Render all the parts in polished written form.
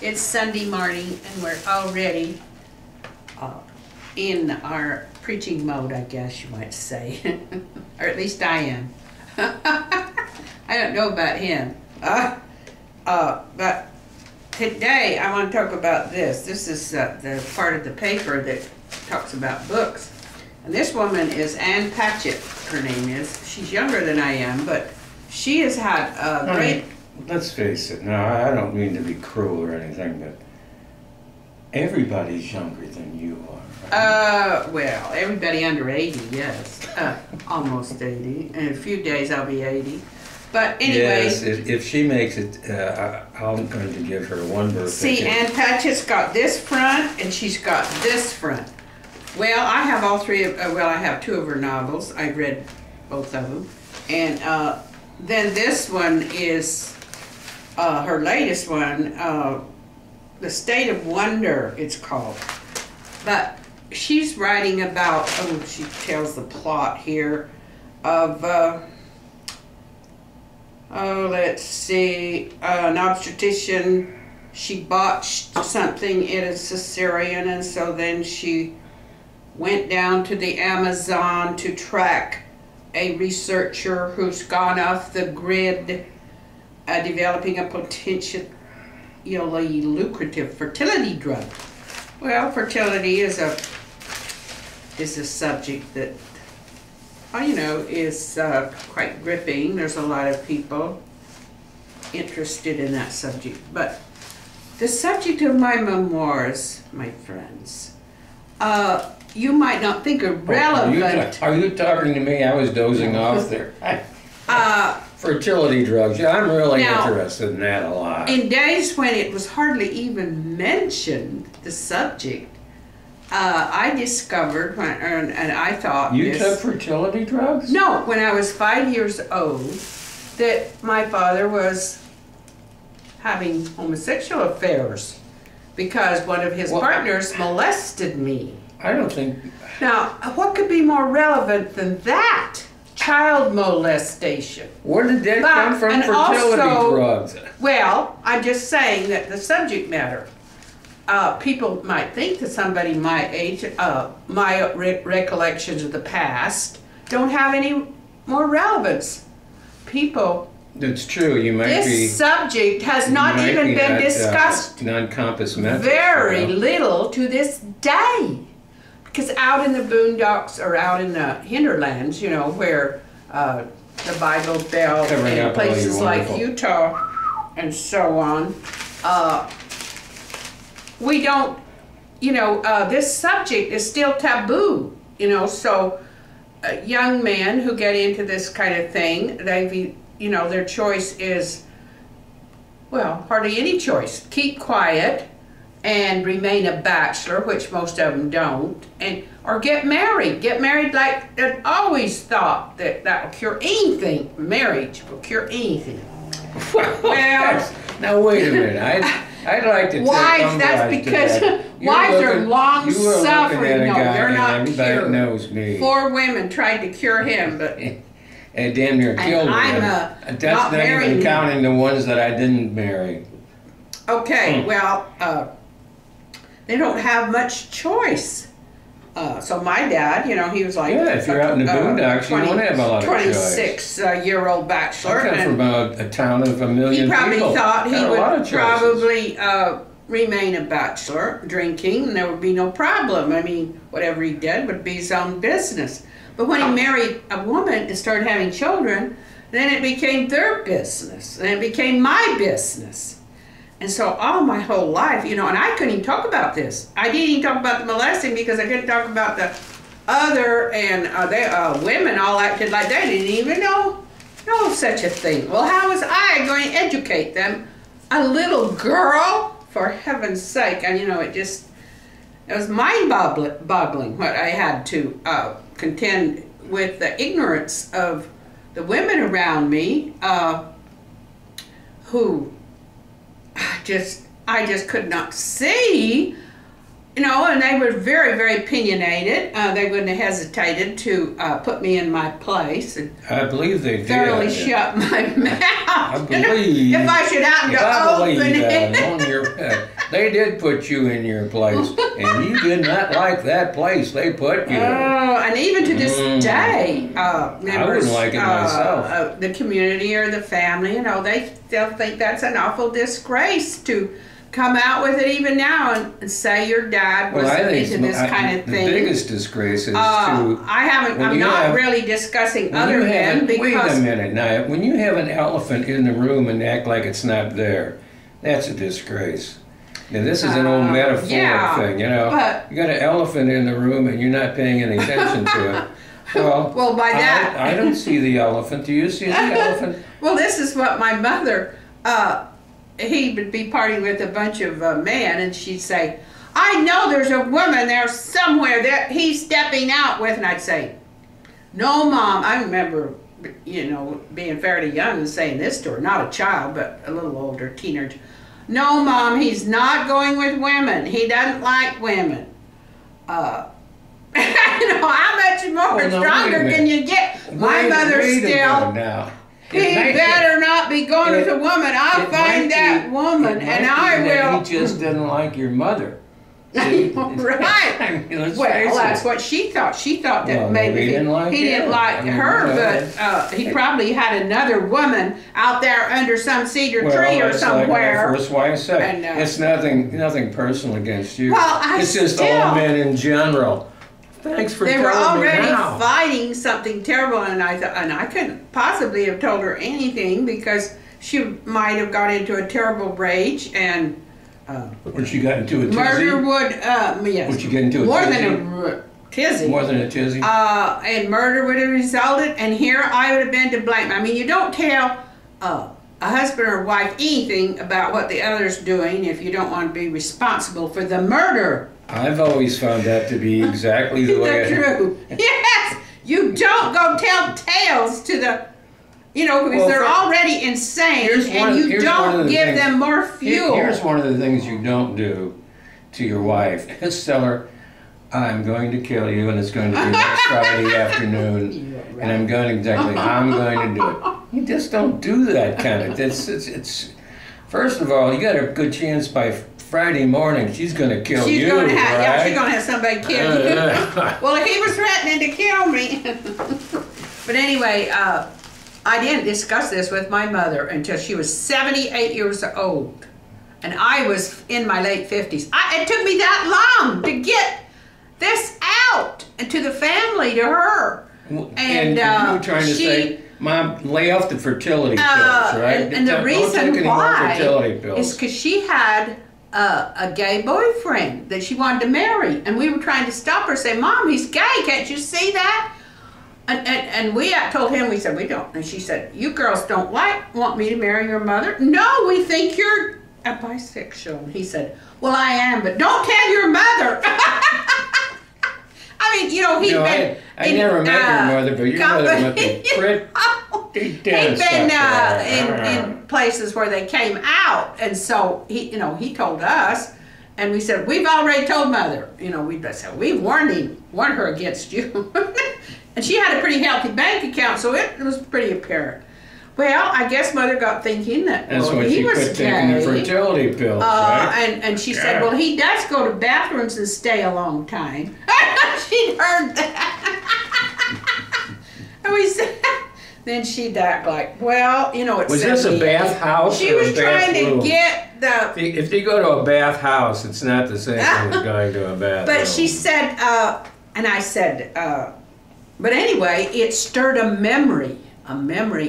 It's Sunday morning and we're already in our preaching mode, I guess you might say. Or at least I am. I don't know about him. But today I want to talk about this. This is the part of the paper that talks about books. And this woman is Ann Patchett, her name is. She's younger than I am, but she has had a great... Let's face it, now I don't mean to be cruel or anything, but everybody's younger than you are. Right? Well, everybody under 80, yes. Almost 80. In a few days I'll be 80. But anyway... Yes, if she makes it, I'm going to give her one birthday. See, Ann Patchett's got this front and she's got this front. Well, I have all three of, well, I have two of her novels. I've read both of them. And then this one is her latest one, The State of Wonder, it's called. But she's writing about, oh, she tells the plot here of, let's see, an obstetrician, she botched something in a cesarean, and so then she went down to the Amazon to track a researcher who's gone off the grid, developing a potentially lucrative fertility drug. Well, fertility is a subject that, you know, is quite gripping. There's a lot of people interested in that subject. But the subject of my memoirs, my friends, you might not think are relevant. Are you talking to me? I was dozing off there. Fertility drugs. Yeah, I'm really interested in that a lot. In days when it was hardly even mentioned, the subject, I discovered, and I thought... You took fertility drugs? No, when I was 5 years old, that my father was having homosexual affairs because one of his partners molested me. I don't think... Now, what could be more relevant than that? Child molestation. Where did that come from? Fertility drugs. Well, I'm just saying that the subject matter. People might think that somebody my age, my recollections of the past don't have any more relevance. People... That's true. You might this be... This subject has not even been discussed non-compass method. Very little to this day. Because out in the boondocks or out in the hinterlands, you know, where the Bible Belt and places like Utah and so on, we don't, you know, this subject is still taboo, you know, so young men who get into this kind of thing, they, you know, their choice is, well, hardly any choice. Keep quiet and remain a bachelor, which most of them don't, and or get married. Get married like I always thought that that will cure anything. Marriage will cure anything. Well, now wait a minute. I'd like to wives. That's because wives are long suffering. No, they're not cured. Knows me. 4 women tried to cure him, but and damn near killed him. That's not even counting the ones that I didn't marry. Okay, well, they don't have much choice. So my dad, you know, he was like... Yeah, if you're out in the boondocks, you don't have a lot of choice. 26-year-old bachelor. I come from a town of 1 million people. He probably thought he would probably remain a bachelor, drinking, and there would be no problem. I mean, whatever he did would be his own business. But when he married a woman and started having children, then it became their business, and it became my business. And so all my whole life, you know, and I couldn't even talk about this. I didn't even talk about the molesting because I couldn't talk about the other, and women all acted like they didn't even know such a thing. Well, how was I going to educate them? A little girl, for heaven's sake. And you know, it was mind-boggling what I had to contend with, the ignorance of the women around me, who I just could not see, you know, and they were very, very opinionated. They wouldn't have hesitated to put me in my place. And I believe they did. Thoroughly shut my mouth. I believe. If I should happen to open it. On your head. They did put you in your place, and you did not like that place they put you. Oh, and even to this day, members, I wouldn't like it myself. The community or the family, you know, they still think that's an awful disgrace to come out with it even now and say your dad was into this kind of thing. The biggest disgrace is I'm not really discussing other men because... Wait a minute now. When you have an elephant in the room and act like it's not there, that's a disgrace. Now, this is an old metaphoric thing, you know. But, you got an elephant in the room and you're not paying any attention to it. Well, by that... I don't see the elephant. Do you see the elephant? Well, this is what my mother... he would be partying with a bunch of men, and she'd say, I know there's a woman there somewhere that he's stepping out with. And I'd say, no, Mom. I remember, you know, being fairly young and saying this to her. Not a child, but a little older, teenager. No, Mom, he's not going with women. He doesn't like women. You know, how much more stronger can you get? My mother still... Now. He better not be going with a woman. I'll find that woman, and I will. He just didn't like your mother. Right. I mean, well, that's what she thought. She thought that maybe he didn't like her, but he probably had another woman out there under some cedar tree or somewhere. Like my first wife said, it's nothing personal against you. Well, it's just all men in general. Thanks for telling me now. They were already fighting something terrible, and I thought, and I couldn't possibly have told her anything because she might have got into a terrible rage and. When she got into a tizzy? Murder would, yes. Would you get into a tizzy? More than a tizzy. And murder would have resulted, and here I would have been to blame. I mean, you don't tell a husband or wife anything about what the other's doing if you don't want to be responsible for the murder. I've always found that to be exactly the way true. Yes! You don't go tell tales to the, you know, because they're already insane, and you don't give them more fuel. Here's one of the things you don't do to your wife. Just tell her, I'm going to kill you, and it's going to be next Friday afternoon, and I'm going to do it. You just don't do that kind of, it's first of all, you got a good chance by Friday morning, she's going to kill you, right? Yeah, she's going to have somebody kill you. Well, he was threatening to kill me. But anyway, I didn't discuss this with my mother until she was 78 years old. And I was in my late 50s. It took me that long to get this out to the family, to her. And you were trying to say, Mom, lay off the fertility pills, right? And the reason why is because she had a gay boyfriend that she wanted to marry, and we were trying to stop her, say, Mom, he's gay, can't you see that? And we told him, we said, we don't. And she said, you girls don't want me to marry your mother? No, we think you're a bisexual. And he said, well, I am, but don't tell your mother. I mean, you know, I never met your mother, but your mother must be pretty dense. He'd been in places where they came out, and so he told us, and we said, we've already told Mother. You know, we said, we warned her against you. And she had a pretty healthy bank account, so it was pretty apparent. Well, I guess Mother got thinking that that's when she quit taking the fertility pills, right? And she said, well, he does go to bathrooms and stay a long time. She'd heard that. And we said, then she'd act like, well, you know, it's was this a bathhouse? She was trying to get the... If they go to a bathhouse, it's not the same thing as going to a bathroom. But she said, and I said, but anyway, it stirred a memory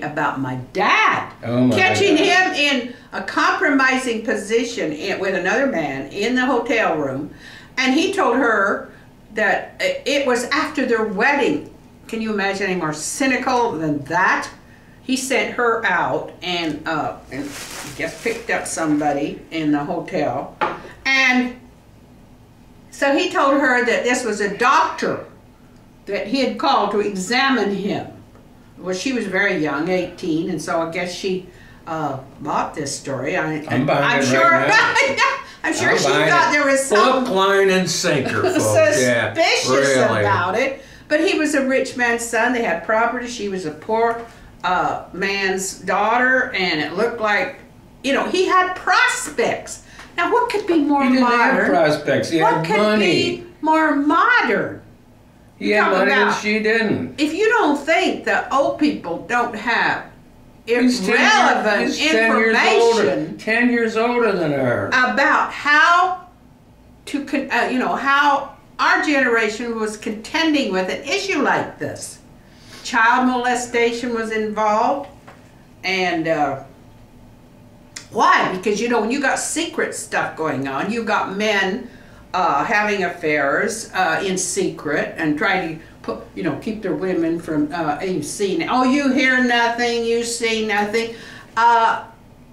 about my dad. Catching him in a compromising position with another man in the hotel room. And he told her that it was after their wedding. Can you imagine any more cynical than that? He sent her out and I guess picked up somebody in the hotel. And so he told her that this was a doctor that he had called to examine him. Well, she was very young, 18, and so I guess she bought this story. I'm sure. Right now. I'm sure she thought there was something hook, line, and sinker, folks. Suspicious about it. But he was a rich man's son. They had property. She was a poor man's daughter, and it looked like, you know, he had prospects. Now, what could be more He didn't have modern? prospects. He What had could money. be more modern? He had Talk money and about- she didn't. If you don't think that old people don't have He's 10 irrelevant years- he's 10 years older. information 10 years older than her. about how to, how our generation was contending with an issue like this. Child molestation was involved, and why? Because when you got secret stuff going on, you got men having affairs in secret and trying to put, keep their women from seeing. Oh, you hear nothing, you see nothing.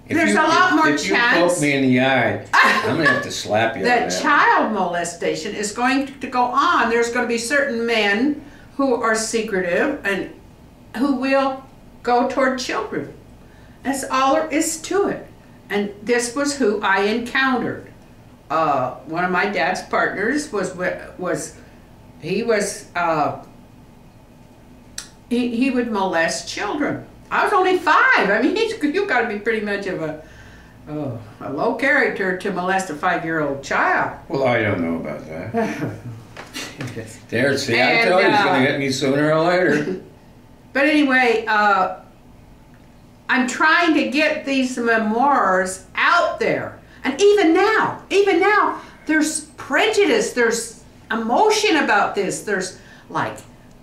There's a lot more if chance. you poke me in the eye, I'm gonna have to slap you. That on that. child molestation is going to go on. There's going to be certain men who are secretive and who will go toward children. That's all there is to it. And this was who I encountered. One of my dad's partners he would molest children. I was only 5. I mean, you got to be pretty much of a low character to molest a 5-year-old child. Well, I don't know about that. There, see, I And, told you he's going to get me sooner or later. But anyway, I'm trying to get these memoirs out there. And even now, there's prejudice, there's emotion about this. There's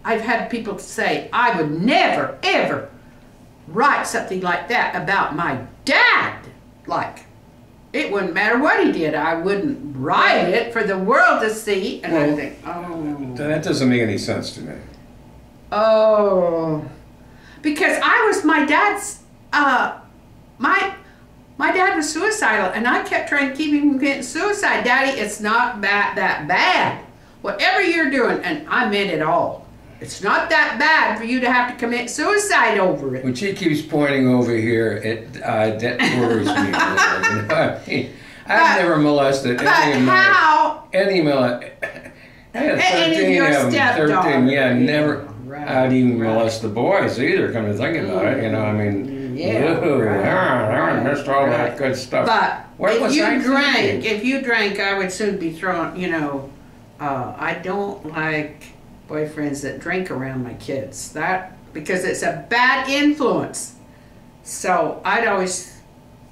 I've had people say, I would never, ever write something like that about my dad. It wouldn't matter what he did. I wouldn't write it for the world to see. And I think, oh. That doesn't make any sense to me. Oh. Because I was my dad's, my dad was suicidal, and I kept trying to keep him from getting suicide. Daddy, it's not that bad. Whatever you're doing, and I meant it all. It's not that bad for you to have to commit suicide over it. When she keeps pointing over here, that worries me. You know? I mean, I've never molested any of my... I had 13 of them. 13, yeah, never. Right, I'd even molest the boys either, come to think about it. You know, I mean, I missed all that good stuff. But if you drank, I would soon be thrown, I don't like boyfriends that drink around my kids. Because it's a bad influence. So I'd always,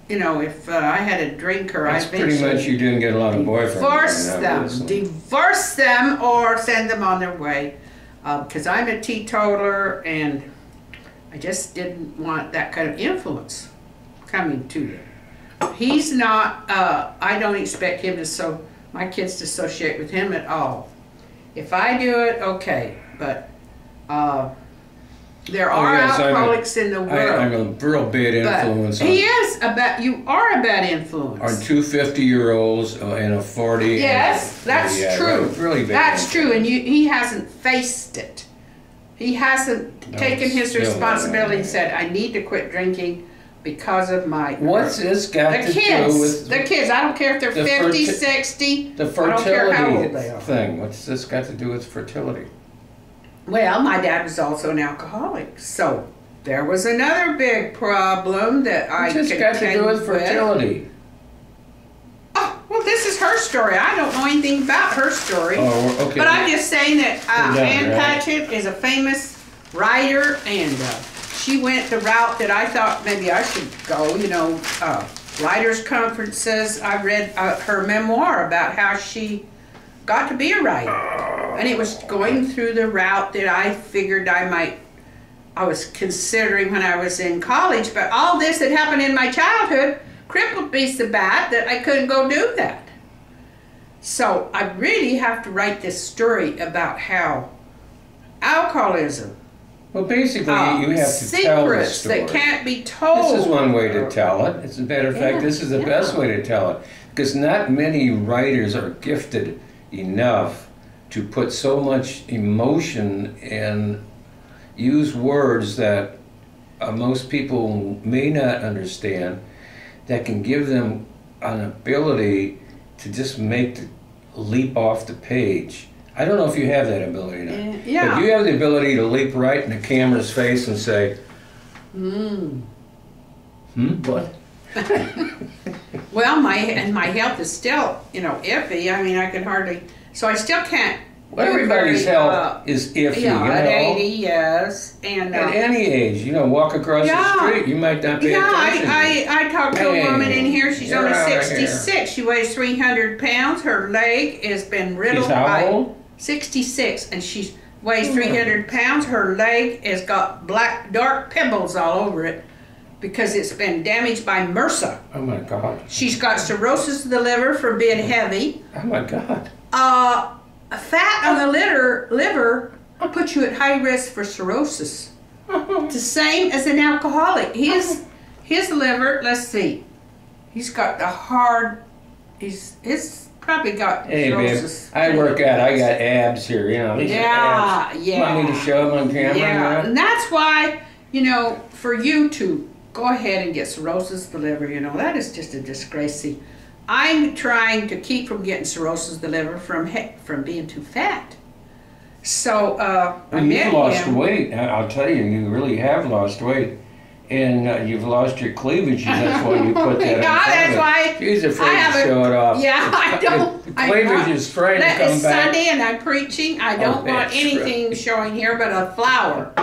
if I had a drinker, That's pretty much you didn't get a lot of boyfriends. Divorce them or send them on their way. Because I'm a teetotaler and I just didn't want that kind of influence coming to them. He's not, I don't expect my kids to associate with him at all. If I do it, okay, but there are alcoholics in the world. I'm a real bad influence. You are a bad influence. On 2 50-year-olds and a 40. Yes, that's true. Really bad. That's true, and he hasn't faced it. He hasn't taken his responsibility and said, I need to quit drinking because of my... What's this got to do with... The kids, I don't care if they're 50, 60. The fertility I don't care how old they are. thing. What's this got to do with fertility? Well, my dad was also an alcoholic, so there was another big problem that I contended with. What's this got to do with fertility? Oh, well, this is her story. I don't know anything about her story. Oh, okay. But I'm just saying that Ann right? Patchett is a famous writer, and she went the route that I thought maybe I should go, writers' conferences. I read her memoir about how she got to be a writer. And it was going through the route that I figured I was considering when I was in college, but all this had happened in my childhood crippled me so bad that I couldn't go do that. So I really have to write this story about how alcoholism, well, basically, you have to tell the secrets story. that can't be told. This is one way to tell it. As a matter of fact, this is the best way to tell it. Because not many writers are gifted enough to put so much emotion and use words that most people may not understand, that can give them an ability to just make the leap off the page. I don't know if you have that ability now. Yeah. But you have the ability to leap right in the camera's face and say, what? Well, my health is still, iffy. I mean, I can hardly, so I still can't. Well, everybody's health is iffy, Yeah, at 80, yes. And at any age, walk across the street, you might not pay attention. I talked to a woman in here. She's only 66. Here. She weighs 300 pounds. Her leg has been riddled by... old? 66, and she weighs 300 pounds. Her leg has got dark pebbles all over it because it's been damaged by MRSA. Oh, my God. She's got cirrhosis of the liver from being heavy. Oh, my God. Fat on the liver puts you at high risk for cirrhosis. It's the same as an alcoholic. His liver, let's see, he's got the hard, he's probably got cirrhosis. Babe, I work out, I got abs here, these abs. Yeah. Want me to show them on camera? Yeah, and that's why, for you to go ahead and get cirrhosis of the liver, that is just a disgrace. I'm trying to keep from getting cirrhosis of the liver from being too fat. So you've lost weight. I'll tell you, you really have lost weight, and you've lost your cleavage. That's why you put that. That's why she's afraid to show it off. Yeah, I don't. The cleavage is afraid to come back. It's Sunday, and I'm preaching. I don't want anything showing here but a flower.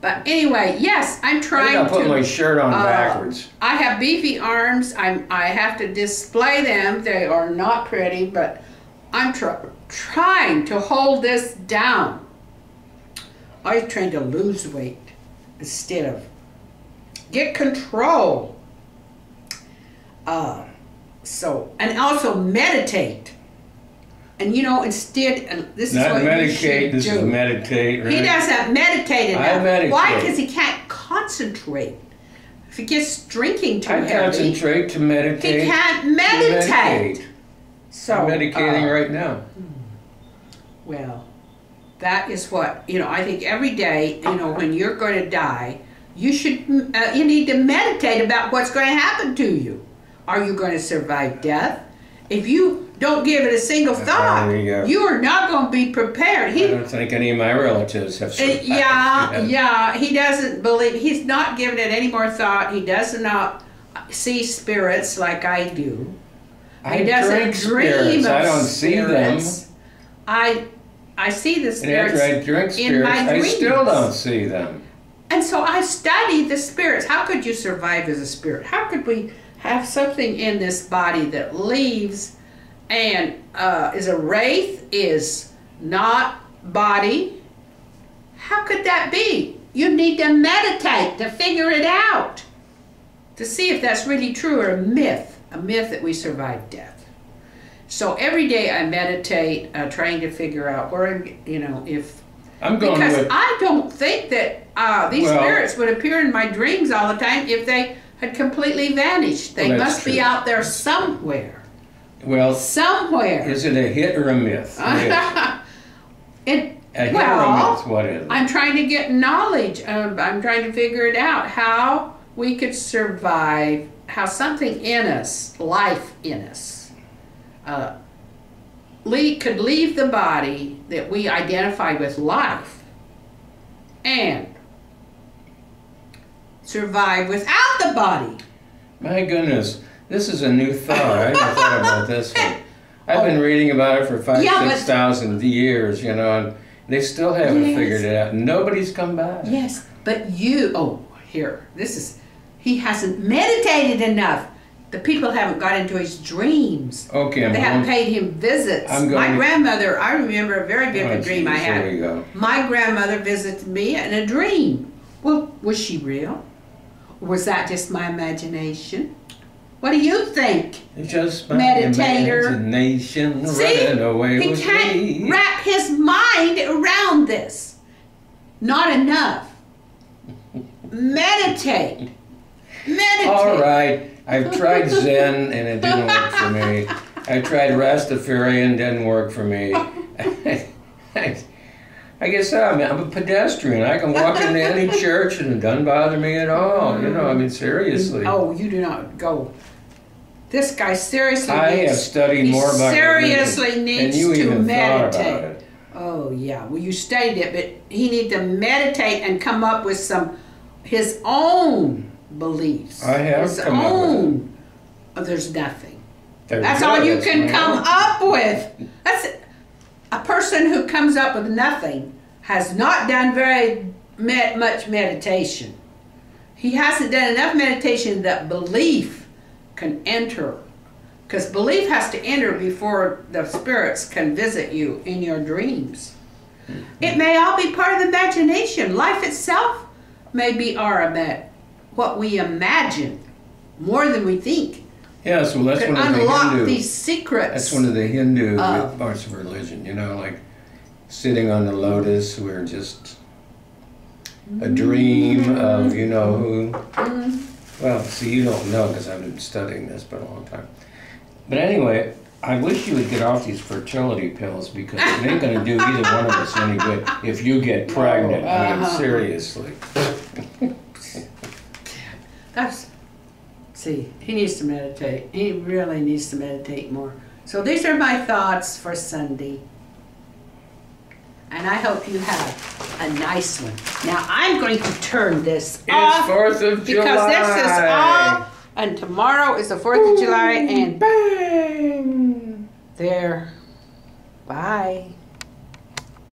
But anyway, yes, I'm trying to... I put my shirt on backwards. I have beefy arms. I have to display them. They are not pretty, but I'm trying to hold this down. I'm trying to lose weight instead of get control. And also meditate. And instead, this is what you should do. This is meditate, right? He doesn't meditate enough. I meditate. Why? Because he can't concentrate. If he gets drinking too heavy. I concentrate to meditate. He can't meditate. So, I'm meditating right now. Well, that is what, I think every day, when you're going to die, you need to meditate about what's going to happen to you. Are you going to survive death? If you don't give it a single thought, you are not going to be prepared. I don't think any of my relatives have survived. Yeah, he doesn't believe, he's not giving it any more thought. He does not see spirits like I do. He doesn't dream of I don't see them. I see the spirits and after I drink spirits, in my dreams. I still don't see them. And so I study the spirits. How could you survive as a spirit? How could we have something in this body that leaves and is a wraith, is not body? How could that be? You need to meditate to figure it out, to see if that's really true or a myth that we survive death. So every day I meditate, trying to figure out where, if... Because I don't think that these spirits would appear in my dreams all the time if they had completely vanished. They must be out there somewhere. Well, somewhere. Is it a hit or a myth? A hit or a myth, what is it? I'm trying to get knowledge. I'm trying to figure it out, how we could survive, how something in us, life in us, could leave the body that we identify with life and survive without the body. My goodness, this is a new thought. I haven't thought about this one. I've been reading about it for 6,000 years, and they still haven't figured it out. Nobody's come back. Yes, but he hasn't meditated enough. The people haven't got into his dreams. Okay, they haven't paid him visits. My grandmother, I remember a very vivid dream I had. There you go. My grandmother visited me in a dream. Well, was she real? Or was that just my imagination? What do you think? It's just my imagination running away with me. He can't wrap his mind around this. Not enough. Meditate. Meditate. All right. I've tried Zen and it didn't work for me. I tried Rastafarian, didn't work for me. I guess I'm a pedestrian. I can walk into any church and it doesn't bother me at all. Seriously. Oh, you do not go. This guy seriously have studied more about seriously needs to meditate. Thought about it. Oh, yeah. Well, you studied it, but he needs to meditate and come up with his own beliefs. I have come up with it. There's nothing. That's all you can come up with. That's a person who comes up with nothing has not done very much meditation. He hasn't done enough meditation that belief can enter. Because belief has to enter before the spirits can visit you in your dreams. Mm-hmm. It may all be part of the imagination. Life itself may be what we imagine more than we think. Yeah, so that's one of the unlock Hindu. These secrets. That's one of the Hindu parts of religion. You know, like sitting on the lotus, we're just a dream of you know who. Mm-hmm. Well, see, you don't know because I've been studying this for a long time. But anyway, I wish you would get off these fertility pills because it ain't going to do either one of us any good if you get pregnant. I mean, seriously. See, he needs to meditate. He really needs to meditate more. So these are my thoughts for Sunday. And I hope you have a nice one. Now I'm going to turn this off. It's 4th of July. Because this is all, and tomorrow is the 4th of July, and bang! There